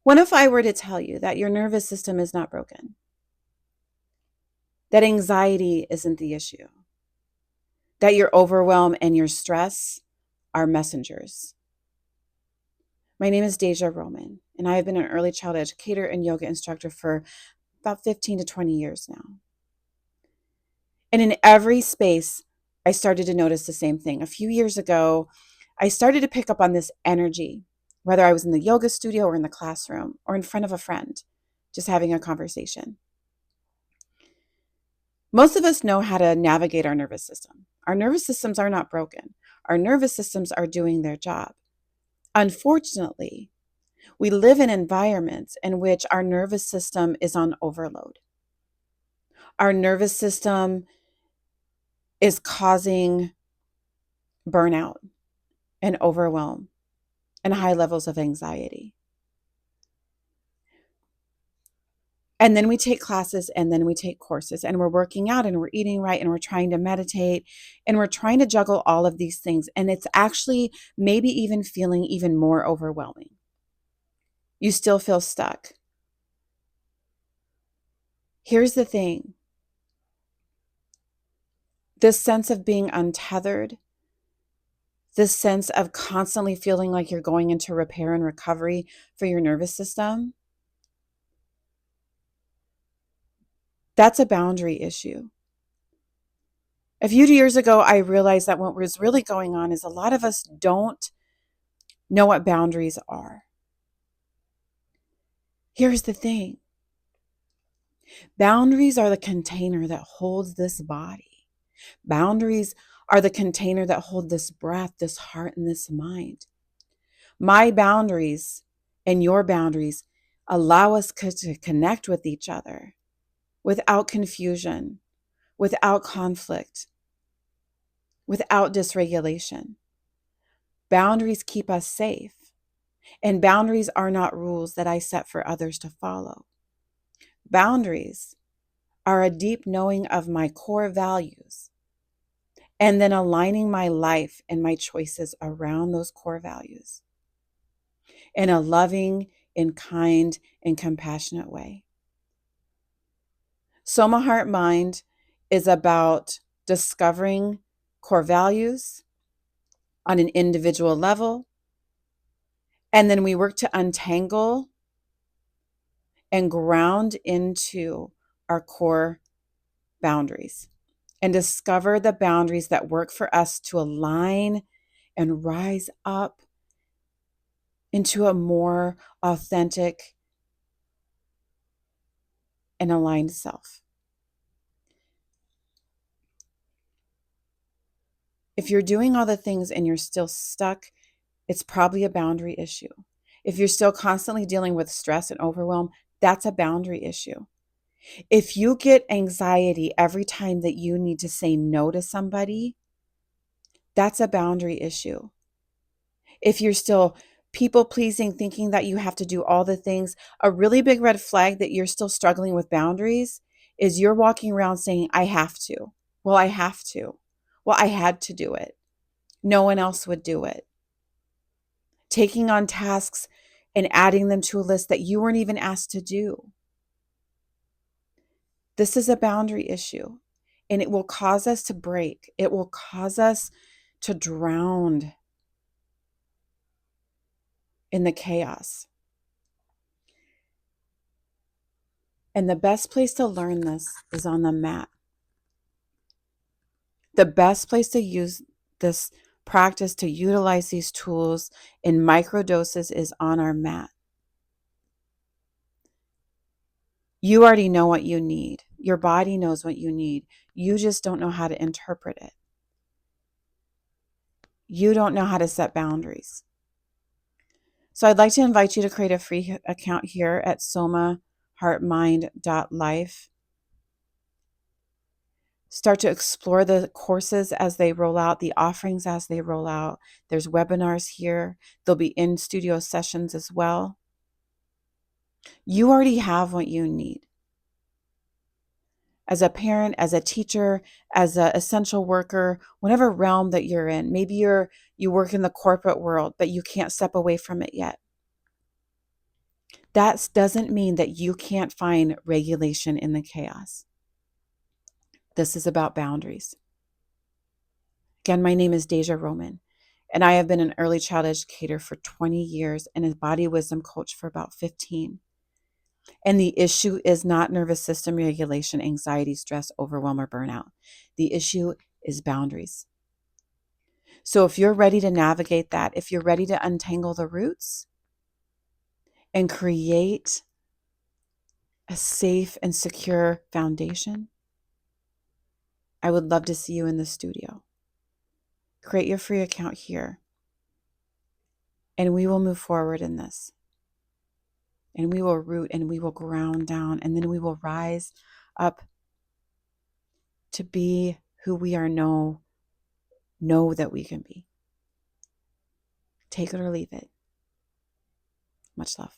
What if I were to tell you that your nervous system is not broken? That anxiety isn't the issue? That your overwhelm and your stress are messengers? My name is Deja Roman, and I have been an early childhood educator and yoga instructor for about 15 to 20 years now. And in every space, I started to notice the same thing. A few years ago, I started to pick up on this energy, whether I was in the yoga studio or in the classroom or in front of a friend, just having a conversation. Most of us know how to navigate our nervous system. Our nervous systems are not broken. Our nervous systems are doing their job. Unfortunately, we live in environments in which our nervous system is on overload. Our nervous system is causing burnout and overwhelm and high levels of anxiety. And then we take classes and then we take courses and we're working out and we're eating right and we're trying to meditate and we're trying to juggle all of these things. And it's actually maybe even feeling even more overwhelming. You still feel stuck. Here's the thing. This sense of being untethered, this sense of constantly feeling like you're going into repair and recovery for your nervous system, that's a boundary issue. A few years ago, I realized that what was really going on is a lot of us don't know what boundaries are. Here's the thing. Boundaries are the container that holds this body. Boundaries are the container that hold this breath, this heart, and this mind. My boundaries and your boundaries allow us to connect with each other without confusion, without conflict, without dysregulation. Boundaries keep us safe, and boundaries are not rules that I set for others to follow. Boundaries are a deep knowing of my core values and then aligning my life and my choices around those core values in a loving and kind and compassionate way. Soma Heart Mind is about discovering core values on an individual level, and then we work to untangle and ground into our core boundaries and discover the boundaries that work for us to align and rise up into a more authentic and aligned self. If you're doing all the things and you're still stuck, it's probably a boundary issue. If you're still constantly dealing with stress and overwhelm, that's a boundary issue. If you get anxiety every time that you need to say no to somebody, that's a boundary issue. If you're still people pleasing, thinking that you have to do all the things, a really big red flag that you're still struggling with boundaries is you're walking around saying, I have to. Well, I have to. Well, I had to do it. No one else would do it. Taking on tasks and adding them to a list that you weren't even asked to do. This is a boundary issue, and it will cause us to break. It will cause us to drown in the chaos. And the best place to learn this is on the mat. The best place to use this practice, to utilize these tools in micro doses, is on our mat. You already know what you need. Your body knows what you need. You just don't know how to interpret it. You don't know how to set boundaries. So I'd like to invite you to create a free account here at somaheartmind.life. Start to explore the courses as they roll out, the offerings as they roll out. There's webinars here. There'll be in-studio sessions as well. You already have what you need. As a parent, as a teacher, as an essential worker, whatever realm that you're in, maybe you work in the corporate world, but you can't step away from it yet. That doesn't mean that you can't find regulation in the chaos. This is about boundaries. Again, my name is Deja Roman, and I have been an early child educator for 20 years and a body wisdom coach for about 15. And the issue is not nervous system regulation, anxiety, stress, overwhelm, or burnout. The issue is boundaries. So if you're ready to navigate that, if you're ready to untangle the roots and create a safe and secure foundation, I would love to see you in the studio. Create your free account here, and we will move forward in this. And we will root and we will ground down, and then we will rise up to be who we are know that we can be. Take it or leave it. Much love.